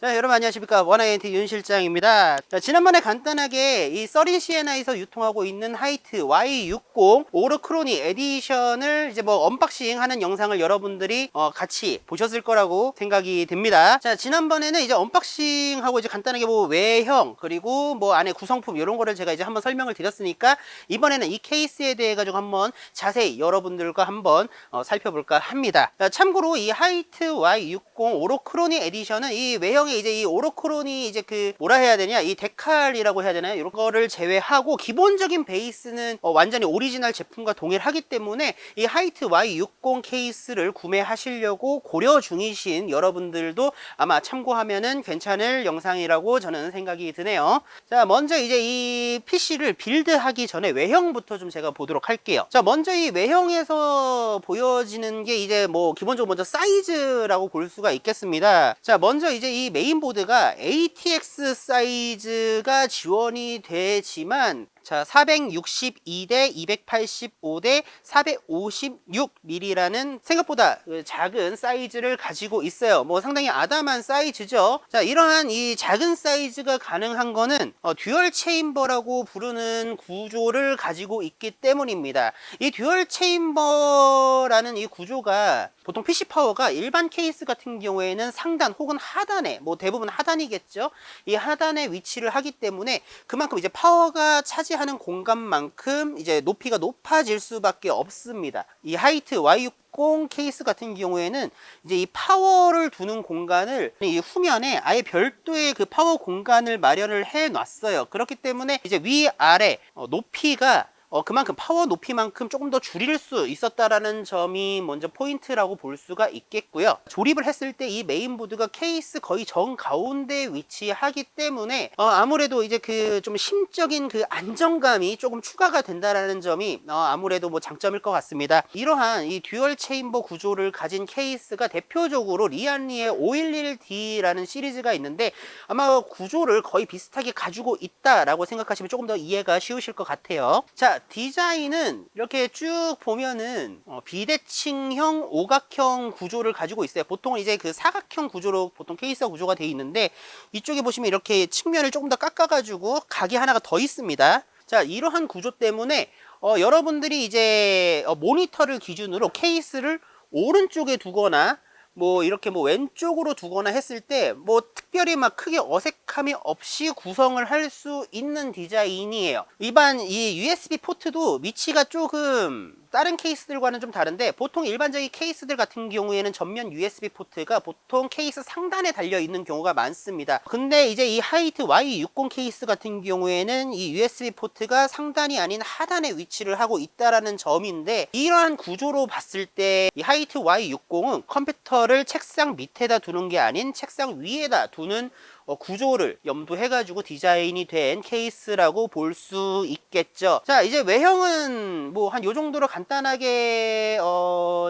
자, 여러분 안녕하십니까. 원아이엔트 윤 실장입니다. 자, 지난번에 간단하게 이 서린 시에나에서 유통하고 있는 하이트 Y60 오르크로니 에디션을 이제 뭐 언박싱 하는 영상을 여러분들이 같이 보셨을 거라고 생각이 듭니다. 자, 지난번에는 이제 언박싱 하고 이제 간단하게 뭐 외형 그리고 뭐 안에 구성품 이런 거를 제가 이제 한번 설명을 드렸으니까 이번에는 이 케이스에 대해 가지고 한번 자세히 여러분들과 한번 살펴볼까 합니다. 자, 참고로 이 하이트 Y60 오르크로니 에디션은 이 외형 이제 이 오로크론이 이제 그 뭐라 해야 되냐, 이 데칼이라고 해야 되나요? 이런 거를 제외하고 기본적인 베이스는 완전히 오리지널 제품과 동일하기 때문에 이 하이트 Y60 케이스를 구매하시려고 고려 중이신 여러분들도 아마 참고하면은 괜찮을 영상이라고 저는 생각이 드네요. 자, 먼저 이제 이 PC를 빌드하기 전에 외형부터 좀 제가 보도록 할게요. 자, 먼저 이 외형에서 보여지는 게 이제 뭐 기본적으로 먼저 사이즈라고 볼 수가 있겠습니다. 자, 먼저 이제 이 메인보드가 ATX 사이즈가 지원이 되지만 자, 462대 285대 456mm라는 생각보다 작은 사이즈를 가지고 있어요. 뭐 상당히 아담한 사이즈죠. 자, 이러한 이 작은 사이즈가 가능한 거는 듀얼 체인버라고 부르는 구조를 가지고 있기 때문입니다. 이 듀얼 체인버라는 이 구조가 보통 PC 파워가 일반 케이스 같은 경우에는 상단 혹은 하단에, 뭐 대부분 하단이겠죠. 이 하단에 위치를 하기 때문에 그만큼 이제 파워가 차지하는 공간만큼 이제 높이가 높아질 수밖에 없습니다. 이 하이트 Y60 케이스 같은 경우에는 이제 이 파워를 두는 공간을 이 후면에 아예 별도의 그 파워 공간을 마련을 해 놨어요. 그렇기 때문에 이제 위아래 높이가 그만큼 파워 높이만큼 조금 더 줄일 수 있었다라는 점이 먼저 포인트라고 볼 수가 있겠고요. 조립을 했을 때 이 메인보드가 케이스 거의 정 가운데에 위치하기 때문에 아무래도 이제 그 좀 심적인 그 안정감이 조금 추가가 된다라는 점이 아무래도 뭐 장점일 것 같습니다. 이러한 이 듀얼 체인버 구조를 가진 케이스가 대표적으로 리안리의 511D라는 시리즈가 있는데 아마 구조를 거의 비슷하게 가지고 있다라고 생각하시면 조금 더 이해가 쉬우실 것 같아요. 자, 디자인은 이렇게 쭉 보면은 비대칭형 오각형 구조를 가지고 있어요. 보통 이제 그 사각형 구조로 보통 케이스가 구조가 되어 있는데 이쪽에 보시면 이렇게 측면을 조금 더 깎아가지고 각이 하나가 더 있습니다. 자, 이러한 구조 때문에 여러분들이 이제 모니터를 기준으로 케이스를 오른쪽에 두거나 뭐 이렇게 뭐 왼쪽으로 두거나 했을 때 뭐 특별히 막 크게 어색함이 없이 구성을 할 수 있는 디자인이에요. 일반 이 USB 포트도 위치가 조금 다른 케이스들과는 좀 다른데 보통 일반적인 케이스들 같은 경우에는 전면 USB 포트가 보통 케이스 상단에 달려 있는 경우가 많습니다. 근데 이제 이 하이트 Y60 케이스 같은 경우에는 이 USB 포트가 상단이 아닌 하단에 위치를 하고 있다라는 점인데 이러한 구조로 봤을 때 이 하이트 Y60은 컴퓨터를 책상 밑에다 두는 게 아닌 책상 위에다 두는 구조를 염두해 가지고 디자인이 된 케이스라고 볼 수 있겠죠. 자, 이제 외형은 뭐 한 요 정도로 간단하게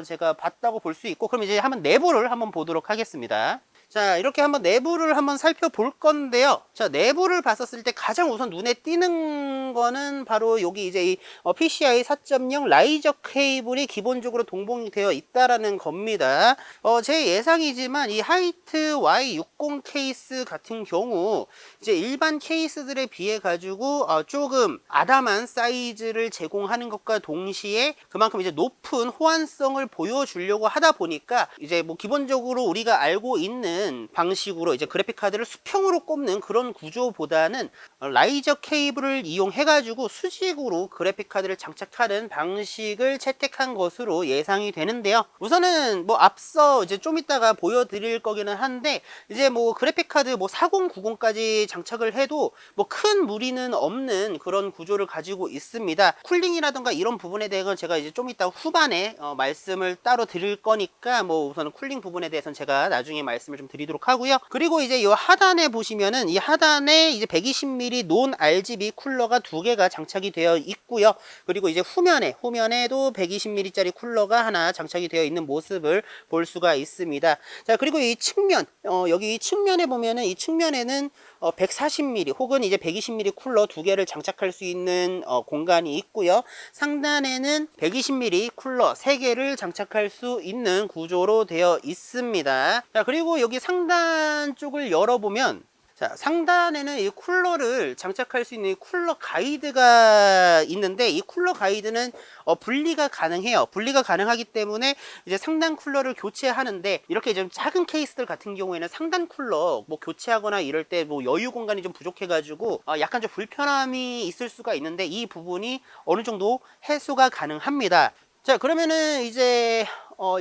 제가 봤다고 볼 수 있고, 그럼 이제 한번 내부를 한번 보도록 하겠습니다. 자, 이렇게 한번 내부를 한번 살펴볼 건데요. 자, 내부를 봤었을 때 가장 우선 눈에 띄는 거는 바로 여기 이제 이 PCI 4.0 라이저 케이블이 기본적으로 동봉이 되어 있다라는 겁니다. 제 예상이지만 이 하이트 Y60 케이스 같은 경우 이제 일반 케이스들에 비해 가지고 조금 아담한 사이즈를 제공하는 것과 동시에 그만큼 이제 높은 호환성을 보여주려고 하다 보니까 이제 뭐 기본적으로 우리가 알고 있는 방식으로 이제 그래픽 카드를 수평으로 꼽는 그런 구조보다는 라이저 케이블을 이용해 가지고 수직으로 그래픽 카드를 장착하는 방식을 채택한 것으로 예상이 되는데요. 우선은 뭐 앞서 이제 좀 이따가 보여드릴 거기는 한데 이제 뭐 그래픽 카드 뭐 4090까지 장착을 해도 뭐 큰 무리는 없는 그런 구조를 가지고 있습니다. 쿨링이라던가 이런 부분에 대해서는 제가 이제 좀 이따 후반에 말씀을 따로 드릴 거니까 뭐 우선은 쿨링 부분에 대해서는 제가 나중에 말씀을 좀 드리도록 하고요. 그리고 이제 이 하단에 보시면은 이 하단에 이제 120mm 논 RGB 쿨러가 두 개가 장착이 되어 있고요. 그리고 이제 후면에도 120mm 짜리 쿨러가 하나 장착이 되어 있는 모습을 볼 수가 있습니다. 자, 그리고 이 측면 여기 측면에 보면은 이 측면에는 140mm 혹은 이제 120mm 쿨러 두 개를 장착할 수 있는 공간이 있고요. 상단에는 120mm 쿨러 3개를 장착할 수 있는 구조로 되어 있습니다. 자, 그리고 여기 여기 상단 쪽을 열어보면, 자, 상단에는 이 쿨러를 장착할 수 있는 이 쿨러 가이드가 있는데, 이 쿨러 가이드는 분리가 가능해요. 분리가 가능하기 때문에 이제 상단 쿨러를 교체하는데, 이렇게 좀 작은 케이스들 같은 경우에는 상단 쿨러 뭐 교체하거나 이럴 때 뭐 여유 공간이 좀 부족해가지고 약간 좀 불편함이 있을 수가 있는데, 이 부분이 어느 정도 해소가 가능합니다. 자, 그러면은 이제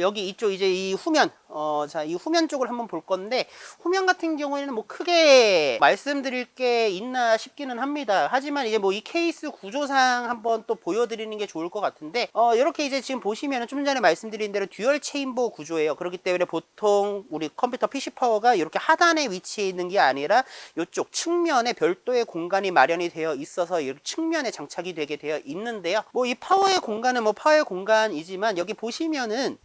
여기 이쪽 이제 이 후면, 자, 이 후면 쪽을 한번 볼 건데, 후면 같은 경우에는 뭐 크게 말씀드릴 게 있나 싶기는 합니다. 하지만 이제 뭐 이 케이스 구조상 한번 또 보여드리는 게 좋을 것 같은데, 이렇게 이제 지금 보시면은 좀 전에 말씀드린 대로 듀얼 체인버 구조예요. 그렇기 때문에 보통 우리 컴퓨터 PC 파워가 이렇게 하단에 위치해 있는 게 아니라 이쪽 측면에 별도의 공간이 마련이 되어 있어서 이 측면에 장착이 되게 되어 있는데요. 뭐 이 파워의 공간은 뭐 파워의 공간이지만, 여기 보시면은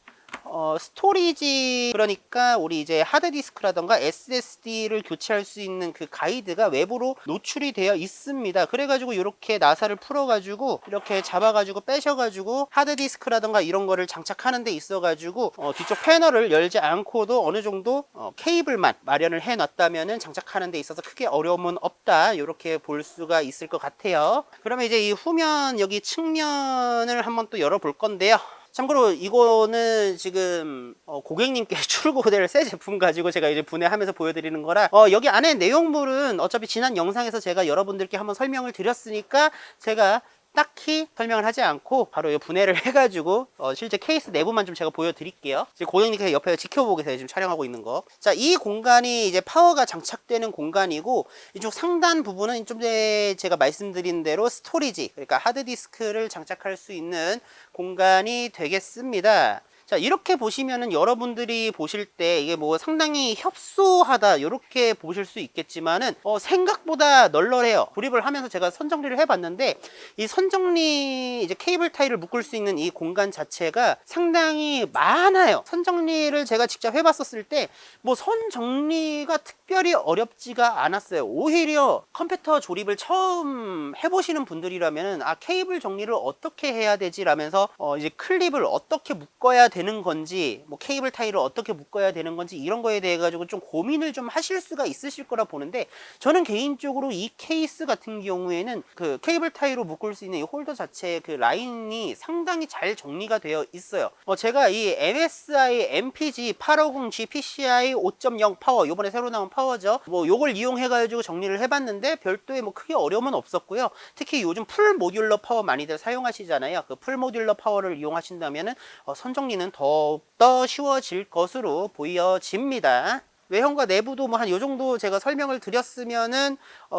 스토리지, 그러니까 우리 이제 하드디스크라던가 SSD를 교체할 수 있는 그 가이드가 외부로 노출이 되어 있습니다. 그래가지고 이렇게 나사를 풀어가지고 이렇게 잡아가지고 빼셔가지고 하드디스크라던가 이런 거를 장착하는 데 있어가지고 뒤쪽 패널을 열지 않고도 어느 정도 케이블만 마련을 해 놨다면은 장착하는 데 있어서 크게 어려움은 없다, 이렇게 볼 수가 있을 것 같아요. 그러면 이제 이 후면 여기 측면을 한번 또 열어볼 건데요. 참고로 이거는 지금 고객님께 출고될 새 제품 가지고 제가 이제 분해하면서 보여드리는 거라, 여기 안에 내용물은 어차피 지난 영상에서 제가 여러분들께 한번 설명을 드렸으니까 제가 딱히 설명을 하지 않고 바로 분해를 해가지고 실제 케이스 내부만 좀 제가 보여드릴게요. 지금 고객님께서 옆에 지켜보고 계세요. 지금 촬영하고 있는 거. 자, 이 공간이 이제 파워가 장착되는 공간이고, 이쪽 상단 부분은 좀 전에 제가 말씀드린 대로 스토리지, 그러니까 하드디스크를 장착할 수 있는 공간이 되겠습니다. 자, 이렇게 보시면은 여러분들이 보실 때 이게 뭐 상당히 협소하다, 이렇게 보실 수 있겠지만은 생각보다 널널해요. 조립을 하면서 제가 선정리를 해봤는데, 이 선정리 이제 케이블 타이를 묶을 수 있는 이 공간 자체가 상당히 많아요. 선정리를 제가 직접 해봤었을 때 뭐 선정리가 특별히 어렵지가 않았어요. 오히려 컴퓨터 조립을 처음 해보시는 분들이라면은 케이블 정리를 어떻게 해야 되지 라면서 이제 클립을 어떻게 묶어야 되는 건지, 뭐 케이블 타이를 어떻게 묶어야 되는 건지, 이런 거에 대해 가지고 좀 고민을 좀 하실 수가 있으실 거라 보는데, 저는 개인적으로 이 케이스 같은 경우에는 그 케이블 타이로 묶을 수 있는 이 홀더 자체의 그 라인이 상당히 잘 정리가 되어 있어요. 제가 이 MSI MPG 850G PCI 5.0 파워, 요번에 새로 나온 파워죠. 뭐 요걸 이용해 가지고 정리를 해봤는데 별도의 뭐 크게 어려움은 없었고요. 특히 요즘 풀 모듈러 파워 많이들 사용하시잖아요. 그 풀 모듈러 파워를 이용하신다면은 선정리는 더욱더 쉬워질 것으로 보여집니다. 외형과 내부도 뭐 한 요 정도 제가 설명을 드렸으면은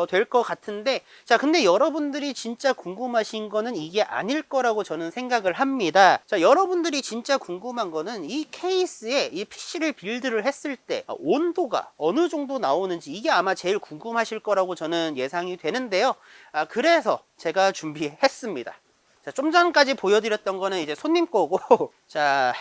될 것 같은데, 자, 근데 여러분들이 진짜 궁금하신 거는 이게 아닐 거라고 저는 생각을 합니다. 자, 여러분들이 진짜 궁금한 거는 이 케이스에 이 PC를 빌드를 했을 때 온도가 어느 정도 나오는지, 이게 아마 제일 궁금하실 거라고 저는 예상이 되는데요. 그래서 제가 준비했습니다. 자, 좀 전까지 보여드렸던 거는 이제 손님 거고, 자,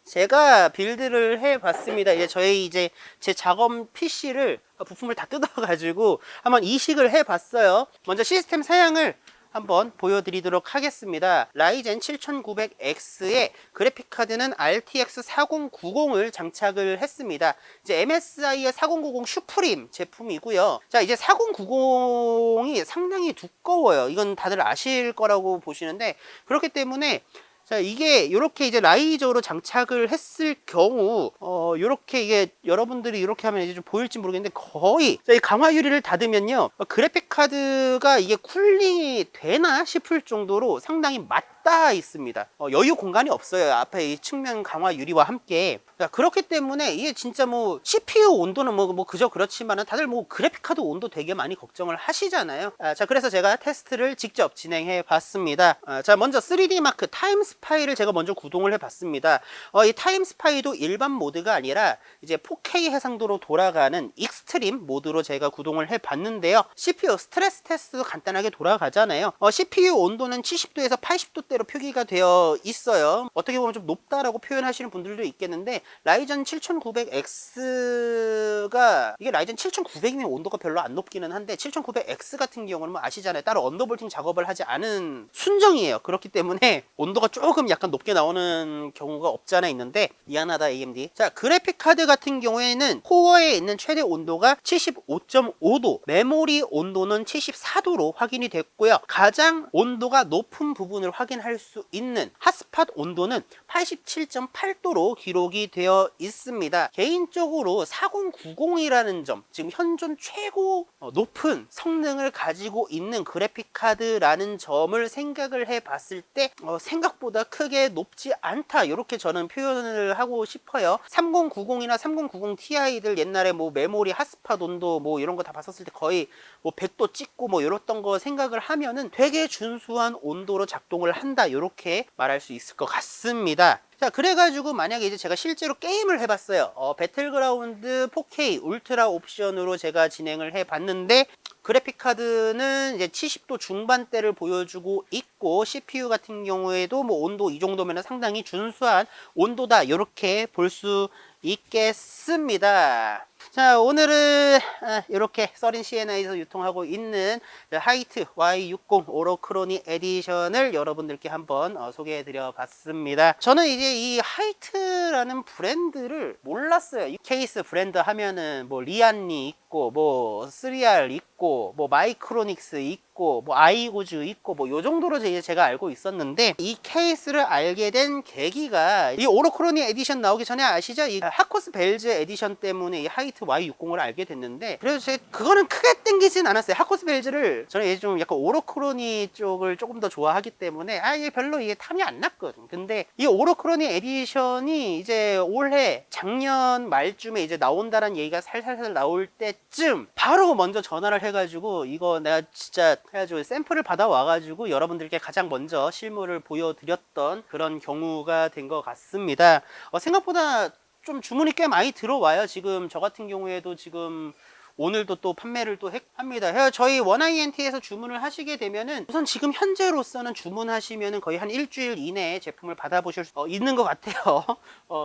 제가 빌드를 해봤습니다. 이제 제 작업 PC를 부품을 다 뜯어가지고 한번 이식을 해봤어요. 먼저 시스템 사양을 한번 보여드리도록 하겠습니다. 라이젠 7900X에 그래픽카드는 RTX 4090을 장착을 했습니다. 이제 MSI의 4090 슈프림 제품이고요. 자, 이제 4090이 상당히 두꺼워요. 이건 다들 아실 거라고 보시는데, 그렇기 때문에 자, 이게 이렇게 이제 라이저로 장착을 했을 경우 이렇게 이게 여러분들이 이렇게 하면 이제 좀 보일지 모르겠는데, 거의 자, 이 강화 유리를 닫으면요 그래픽 카드가 이게 쿨링이 되나 싶을 정도로 상당히 맞닿아 있습니다. 여유 공간이 없어요. 앞에 이 측면 강화 유리와 함께. 자, 그렇기 때문에 이게 진짜 뭐 CPU 온도는 뭐 그저 그렇지만은 다들 뭐 그래픽 카드 온도 되게 많이 걱정을 하시잖아요. 자, 그래서 제가 테스트를 직접 진행해 봤습니다. 자, 먼저 3D 마크 타임스파이를 제가 먼저 구동을 해 봤습니다. 이 타임스파이도 일반 모드가 아니라 이제 4K 해상도로 돌아가는 익스트림 모드로 제가 구동을 해 봤는데요. CPU 스트레스 테스트도 간단하게 돌아가잖아요. CPU 온도는 70도에서 80도 온도대로 표기가 되어 있어요. 어떻게 보면 좀 높다라고 표현하시는 분들도 있겠는데 라이젠 7900X가 이게 라이젠 7900이면 온도가 별로 안 높기는 한데 7900X 같은 경우는 뭐 아시잖아요. 따로 언더볼팅 작업을 하지 않은 순정이에요. 그렇기 때문에 온도가 조금 약간 높게 나오는 경우가 없지 않아 있는데 미안하다 AMD. 자, 그래픽 카드 같은 경우에는 코어에 있는 최대 온도가 75.5도, 메모리 온도는 74도로 확인이 됐고요. 가장 온도가 높은 부분을 확인할 수 있는 핫스팟 온도는 87.8도로 기록이 되어 있습니다. 개인적으로 4090이라는 점, 지금 현존 최고 높은 성능을 가지고 있는 그래픽 카드라는 점을 생각을 해 봤을 때 생각보다 크게 높지 않다, 이렇게 저는 표현을 하고 싶어요. 3090이나 3090 Ti들 옛날에 뭐 메모리 핫스팟 온도 뭐 이런 거 다 봤었을 때 거의 뭐 100도 찍고 뭐 이랬던 거 생각을 하면은 되게 준수한 온도로 작동을 한다, 이렇게 말할 수 있을 것 같습니다. 자, 그래가지고 만약에 이제 제가 실제로 게임을 해봤어요. 배틀그라운드 4K 울트라 옵션으로 제가 진행을 해봤는데 그래픽 카드는 이제 70도 중반대를 보여주고 있고 CPU 같은 경우에도 뭐 온도 이 정도면 상당히 준수한 온도다, 이렇게 볼 수 있겠습니다. 자, 오늘은 이렇게 서린 시에나에서 유통하고 있는 하이트 Y60 오로크로니 에디션을 여러분들께 한번 소개해 드려 봤습니다. 저는 이제 이 하이트라는 브랜드를 몰랐어요. 이 케이스 브랜드 하면은 뭐 리안리 있고 뭐 3R 있고 뭐 마이크로닉스 있고 뭐 아이고즈 있고 뭐 요 정도로 이제 제가 알고 있었는데, 이 케이스를 알게 된 계기가 이 오로크로니 에디션 나오기 전에 아시죠? 이 하코스 벨즈 에디션 때문에 이 하이트 Y60을 알게 됐는데, 그래서 제가 그거는 크게 땡기진 않았어요. 하코스 벨즈를 저는 이제 좀 약간 오로크로니 쪽을 조금 더 좋아하기 때문에 이게 별로 이게 탐이 안 났거든. 근데 이 오로크로니 에디션이 이제 올해 작년 말쯤에 이제 나온다는 얘기가 살살살 나올 때쯤 바로 먼저 전화를 해가지고 이거 내가 진짜 해가지고 샘플을 받아와가지고 여러분들께 가장 먼저 실물을 보여드렸던 그런 경우가 된 것 같습니다. 생각보다 좀 주문이 꽤 많이 들어와요. 지금 저 같은 경우에도 지금 오늘도 또 판매를 또 합니다. 저희 원INT에서 주문을 하시게 되면은 우선 지금 현재로서는 주문하시면은 거의 한 일주일 이내에 제품을 받아보실 수 있는 것 같아요.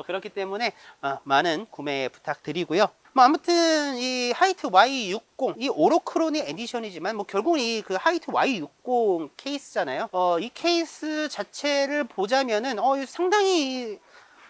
그렇기 때문에 많은 구매 부탁드리고요. 뭐 아무튼 이 하이트 Y60 이 오로크로니 에디션이지만 뭐 결국은 이 그 하이트 Y60 케이스잖아요. 이 케이스 자체를 보자면은 상당히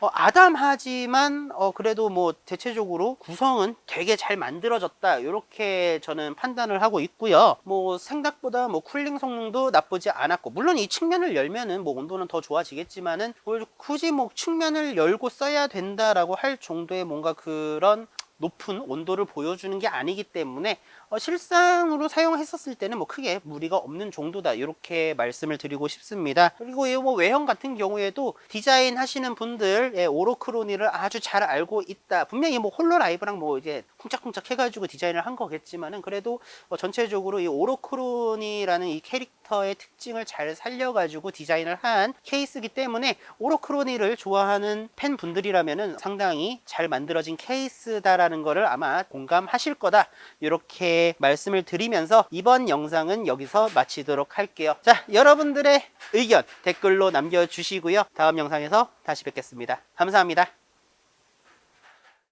아담하지만 그래도 뭐 대체적으로 구성은 되게 잘 만들어졌다, 이렇게 저는 판단을 하고 있고요. 뭐 생각보다 뭐 쿨링 성능도 나쁘지 않았고, 물론 이 측면을 열면은 뭐 온도는 더 좋아지겠지만은 굳이 뭐 측면을 열고 써야 된다라고 할 정도의 뭔가 그런 높은 온도를 보여주는 게 아니기 때문에 실상으로 사용했었을 때는 뭐 크게 무리가 없는 정도다, 이렇게 말씀을 드리고 싶습니다. 그리고 이 뭐 외형 같은 경우에도 디자인 하시는 분들 오로크로니를 아주 잘 알고 있다, 분명히 뭐 홀로라이브랑 뭐 이제 쿵짝쿵짝 해가지고 디자인을 한 거겠지만은 그래도 전체적으로 이 오로크로니라는 이 캐릭터의 특징을 잘 살려가지고 디자인을 한 케이스이기 때문에 오로크로니를 좋아하는 팬분들이라면은 상당히 잘 만들어진 케이스다라는 거를 아마 공감하실 거다, 이렇게 말씀을 드리면서 이번 영상은 여기서 마치도록 할게요. 자, 여러분들의 의견 댓글로 남겨주시고요. 다음 영상에서 다시 뵙겠습니다. 감사합니다.